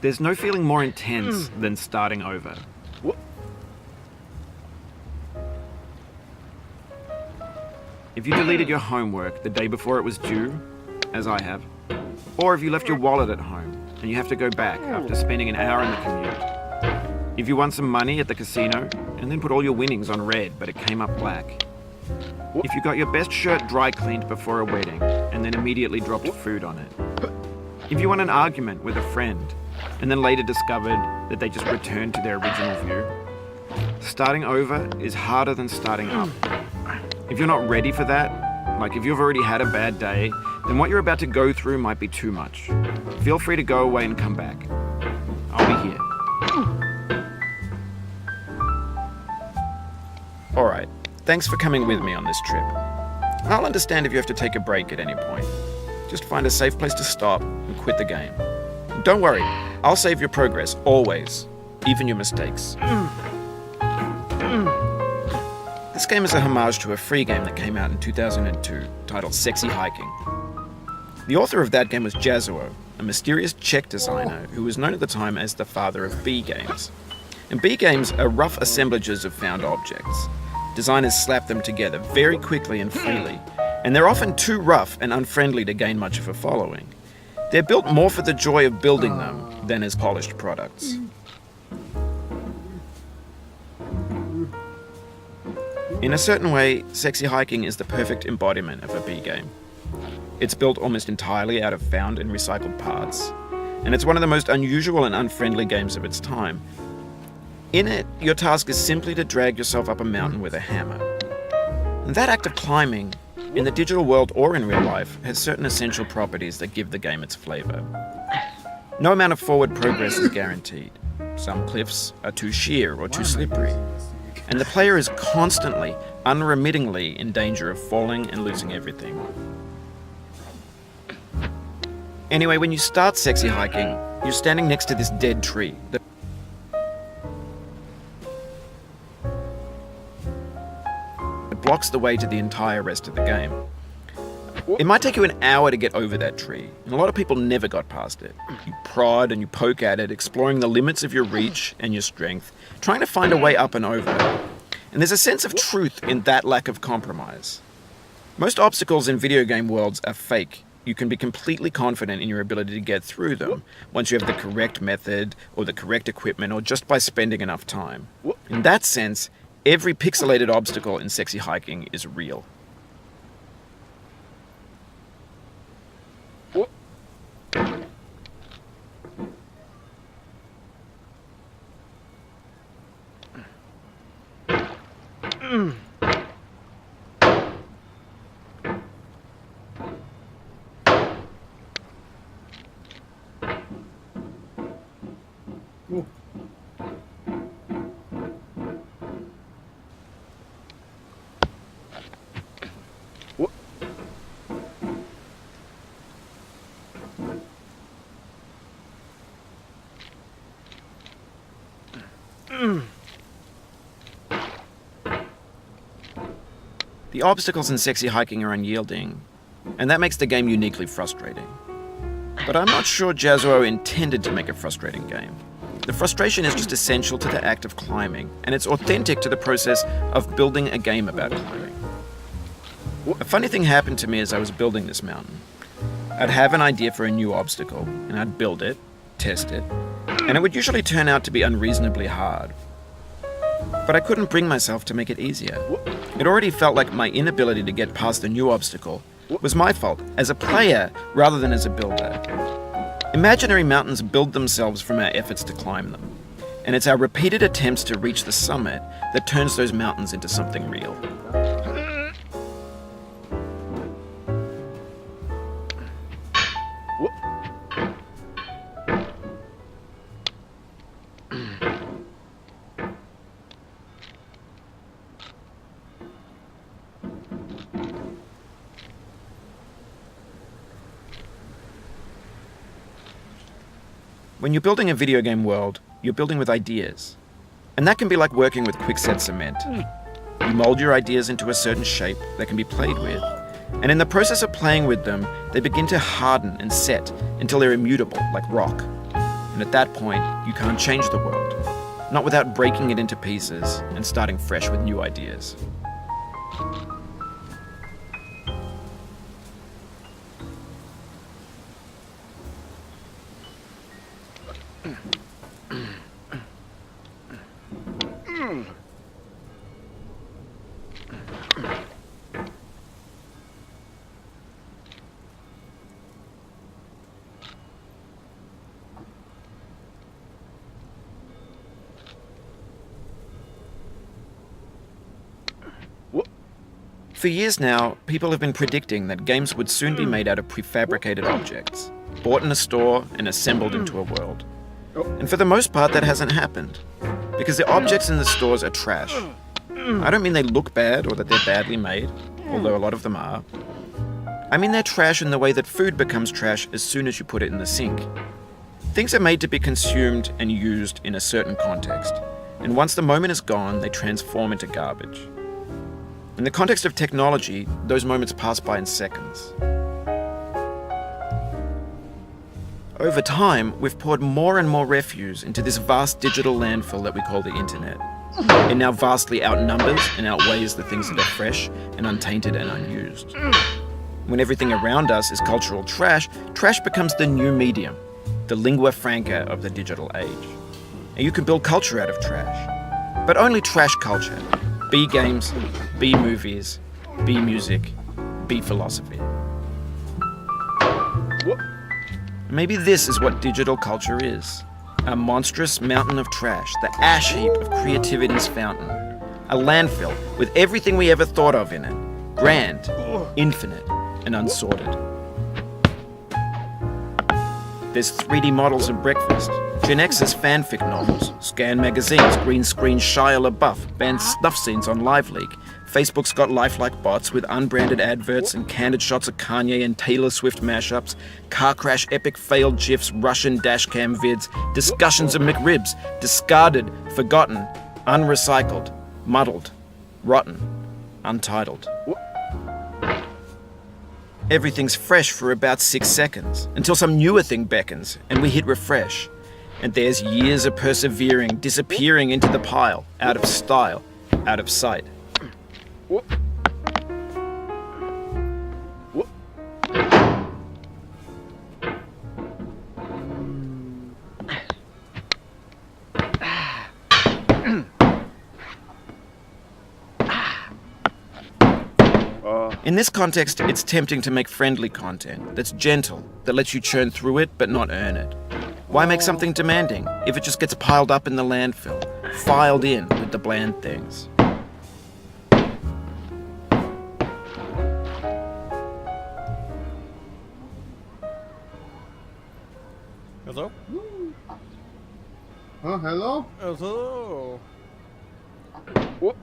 There's no feeling more intense than starting over. If you deleted your homework the day before it was due, as I have, or if you left your wallet at home and you have to go back after spending an hour in the commute. If you won some money at the casino and then put all your winnings on red but it came up black. If you got your best shirt dry cleaned before a wedding and then immediately dropped food on it. If you won an argument with a friend and then later discovered that they just returned to their original view. Starting over is harder than starting up. If you're not ready for that, like if you've already had a bad day, then what you're about to go through might be too much. Feel free to go away and come back. I'll be here. Alright, thanks for coming with me on this trip. I'll understand if you have to take a break at any point. Just find a safe place to stop and quit the game. Don't worry, I'll save your progress, always, even your mistakes. This game is a homage to a free game that came out in 2002, titled Sexy Hiking. The author of that game was Jazuo, a mysterious Czech designer who was known at the time as the father of B games. And B games are rough assemblages of found objects. Designers slap them together very quickly and freely, and they're often too rough and unfriendly to gain much of a following. They're built more for the joy of building them than as polished products. In a certain way, Sexy Hiking is the perfect embodiment of a B game. It's built almost entirely out of found and recycled parts, and it's one of the most unusual and unfriendly games of its time. In it, your task is simply to drag yourself up a mountain with a hammer. And that act of climbing, in the digital world or in real life, has certain essential properties that give the game its flavor. No amount of forward progress is guaranteed. Some cliffs are too sheer or too slippery. And the player is constantly, unremittingly in danger of falling and losing everything. Anyway, when you start Sexy Hiking, you're standing next to this dead tree that blocks the way to the entire rest of the game. It might take you an hour to get over that tree, and a lot of people never got past it. You prod and you poke at it, exploring the limits of your reach and your strength, trying to find a way up and over. And there's a sense of truth in that lack of compromise. Most obstacles in video game worlds are fake. You can be completely confident in your ability to get through them once you have the correct method or the correct equipment or just by spending enough time. In that sense, every pixelated obstacle in Sexy Hiking is real. The obstacles in Sexy Hiking are unyielding, and that makes the game uniquely frustrating. But I'm not sure Jazuo intended to make a frustrating game. The frustration is just essential to the act of climbing, and it's authentic to the process of building a game about climbing. A funny thing happened to me as I was building this mountain. I'd have an idea for a new obstacle, and I'd build it, test it, and it would usually turn out to be unreasonably hard. But I couldn't bring myself to make it easier. It already felt like my inability to get past the new obstacle was my fault as a player rather than as a builder. Imaginary mountains build themselves from our efforts to climb them, and it's our repeated attempts to reach the summit that turns those mountains into something real. When you're building a video game world, you're building with ideas. And that can be like working with quickset cement. You mold your ideas into a certain shape that can be played with. And in the process of playing with them, they begin to harden and set until they're immutable, like rock. And And at that point, you can't change the world. Not without breaking it into pieces and starting fresh with new ideas. For years now, people have been predicting that games would soon be made out of prefabricated objects, bought in a store and assembled into a world. And for the most part, that hasn't happened, because the objects in the stores are trash. I don't mean they look bad or that they're badly made, although a lot of them are. I mean they're trash in the way that food becomes trash as soon as you put it in the sink. Things are made to be consumed and used in a certain context, and once the moment is gone, they transform into garbage. In the context of technology, those moments pass by in seconds. Over time, we've poured more and more refuse into this vast digital landfill that we call the internet. It now vastly outnumbers and outweighs the things that are fresh and untainted and unused. When everything around us is cultural trash, trash becomes the new medium, the lingua franca of the digital age. And you can build culture out of trash, but only trash culture. B games, B movies, B music, B philosophy. Maybe this is what digital culture is. A monstrous mountain of trash, the ash heap of creativity's fountain. A landfill with everything we ever thought of in it. Grand, infinite, and unsorted. There's 3D models of breakfast, Gen X's fanfic novels, Scan magazines, green screen Shia LaBeouf, banned snuff scenes on LiveLeak. Facebook's got lifelike bots with unbranded adverts and candid shots of Kanye and Taylor Swift mashups, car crash epic failed GIFs, Russian dashcam vids, discussions of McRibs, discarded, forgotten, unrecycled, muddled, rotten, untitled. Everything's fresh for about 6 seconds, until some newer thing beckons, and we hit refresh. And there's years of persevering, disappearing into the pile, out of style, out of sight. In this context, it's tempting to make friendly content that's gentle, that lets you churn through it but not earn it. Why make something demanding if it just gets piled up in the landfill, filed in with the bland things? Hello? Oh, hello? Hello? Whoop.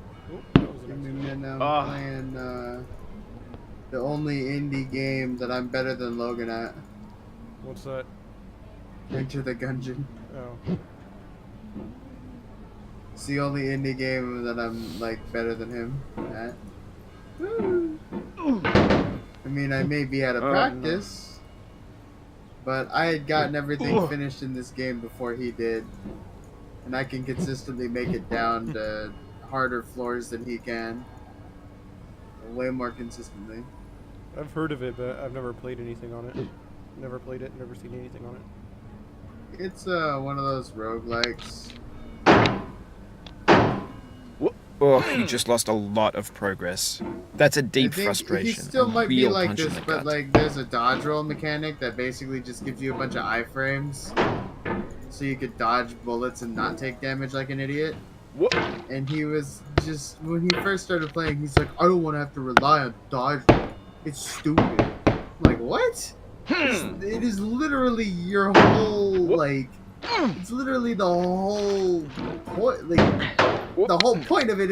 Give me a minute, I'm playing the only indie game that I'm better than Logan at. What's that? Enter the Gungeon. Oh. It's the only indie game that I'm, like, better than him at. I mean, I may be out of practice, but I had gotten everything finished in this game before he did. And I can consistently make it down to harder floors than he can. Way more consistently. I've heard of it, but I've never played anything on it. Never played it, never seen anything on it. It's one of those roguelikes. Oh, you just lost a lot of progress. That's a deep I think frustration. He still might be real like punch in this, the but gut. like there's a dodge roll mechanic that basically just gives you a bunch of iframes, so you could dodge bullets and not take damage like an idiot. And he was just, when he first started playing, he's like, I don't want to have to rely on dodge. It's stupid. I'm like, what? It is literally your whole, like, it's literally the whole point, like, the whole point of it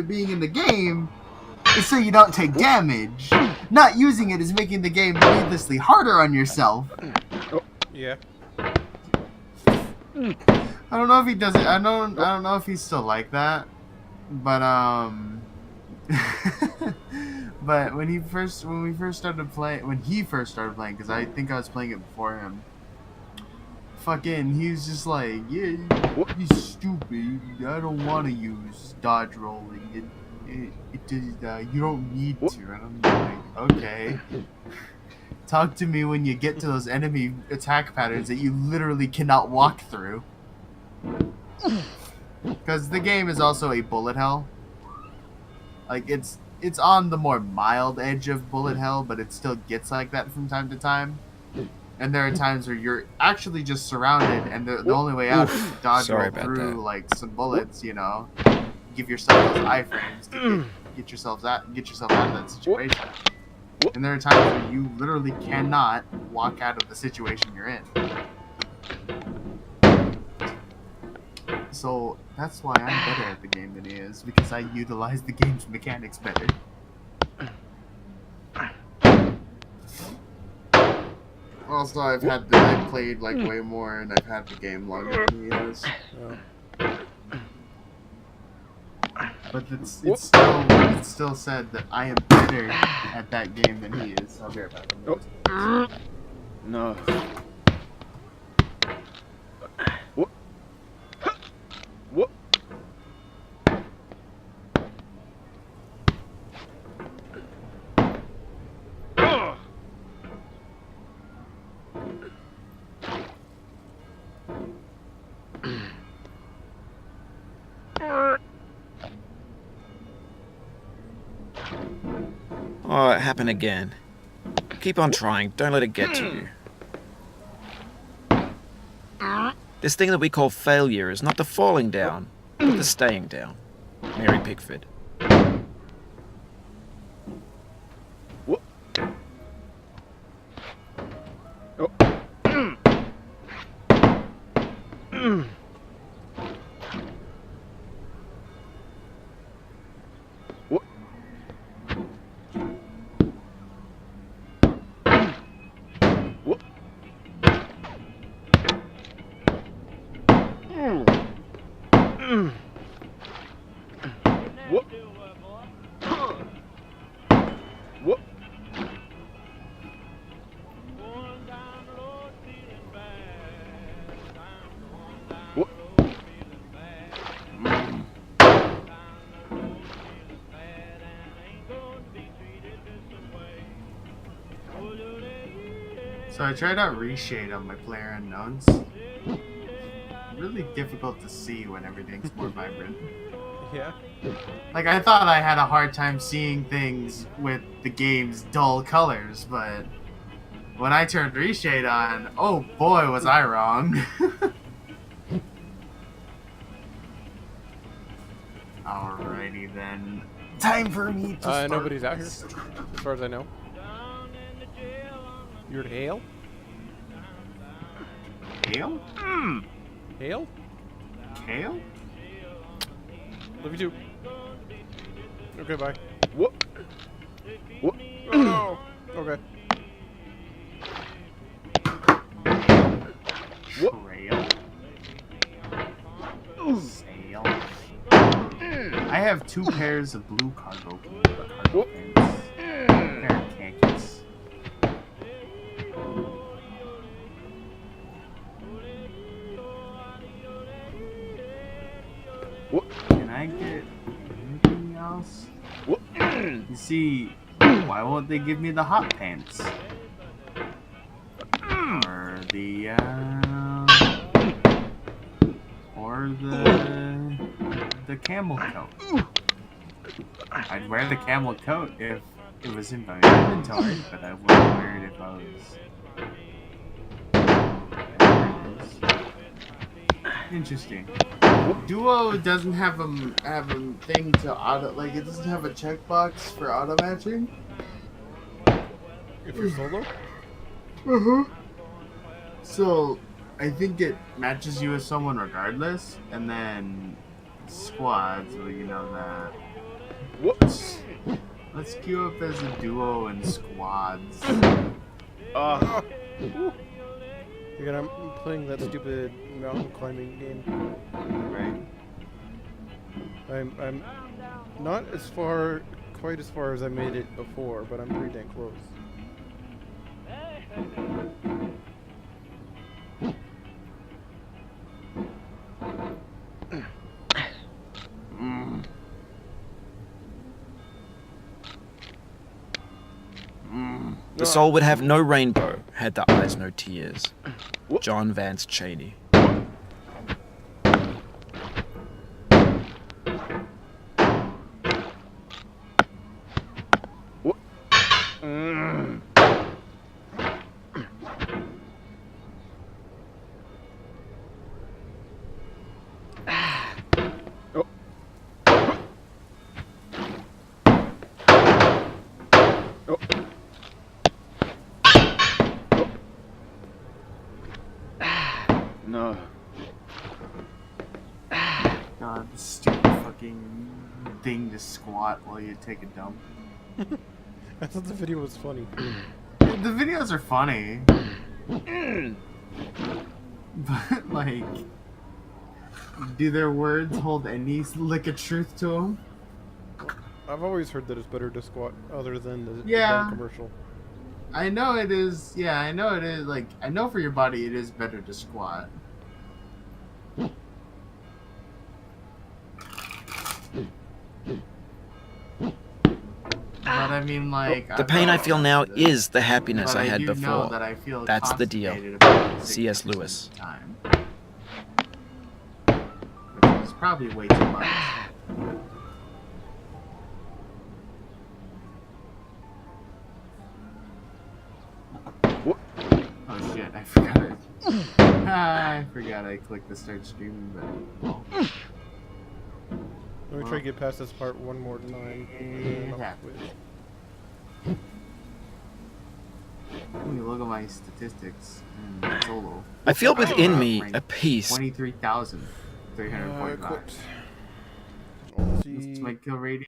being in the game is so you don't take damage. Not using it is making the game needlessly harder on yourself. Yeah. I don't know if he does it. I don't know if he's still like that, but but when he first started playing, because I think I was playing it before him. fucking, he's just like, yeah, you stupid. I don't want to use dodge rolling. It does. You don't need to. And I'm like, okay. Talk to me when you get to those enemy attack patterns that you literally cannot walk through. Because the game is also a bullet hell. Like, it's on the more mild edge of bullet hell, but it still gets like that from time to time. And there are times where you're actually just surrounded, and the only way out is to dodge roll through like some bullets. You know, give yourself those iframes to get yourself out of that situation. And there are times where you literally cannot walk out of the situation you're in. So that's why I'm better at the game than he is, because I utilize the game's mechanics better. Also, I played like way more, and I've had the game longer than he has. But it's still said that I am better at that game than he is. I'll be right back. No. Oh, it happened again. Keep on trying. Don't let it get to you. This thing that we call failure is not the falling down, but the staying down. Mary Pickford. So I tried out reshade on my player unknowns. Really difficult to see when everything's more vibrant. Yeah. Like, I thought I had a hard time seeing things with the game's dull colors, but when I turned reshade on, oh boy, was I wrong. Alrighty then. Time for me to start. Nobody's out here, as far as I know. You heard hail? Hail? Hail? Kale? Love you too. Okay, bye. What? Oh, okay. Trail. Sail. I have 2 pairs of blue cargo pants. Pair of khakis. Can I get anything else? You see, why won't they give me the hot pants? Or the, or the camel coat. I'd wear the camel coat if it was in my inventory, but I wouldn't wear it if I was... Interesting. Duo doesn't have a thing to auto, like, it doesn't have a checkbox for auto matching. If you're solo? So, I think it matches you with someone regardless, and then squads, well, you know that. Whoops. Let's queue up as a duo and squads. Again, I'm playing that stupid mountain climbing game. Right. I'm not quite as far as I made it before, but I'm pretty dang close. The soul would have no rainbow, had the eyes no tears. John Vance Cheney. No. God, this stupid fucking thing to squat while you take a dump. I thought the video was funny. The videos are funny. But, like, do their words hold any lick of truth to them? I've always heard that it's better to squat other than the Yeah. commercial. I know it is. Yeah, I know it is. Like, I know for your body it is better to squat. But I mean, like, The pain I feel now is the happiness but I had do know before. that I feel That's the deal. constipated about C.S. 60% Lewis. of the time. Which is probably way too much. Oh shit! I forgot it. I forgot I clicked the start streaming button. Let me try to get past this part one more time. and then I'll quit. When you look at my statistics in solo, I feel within me ranked a peace. 23,345. quit. What's my kill rating?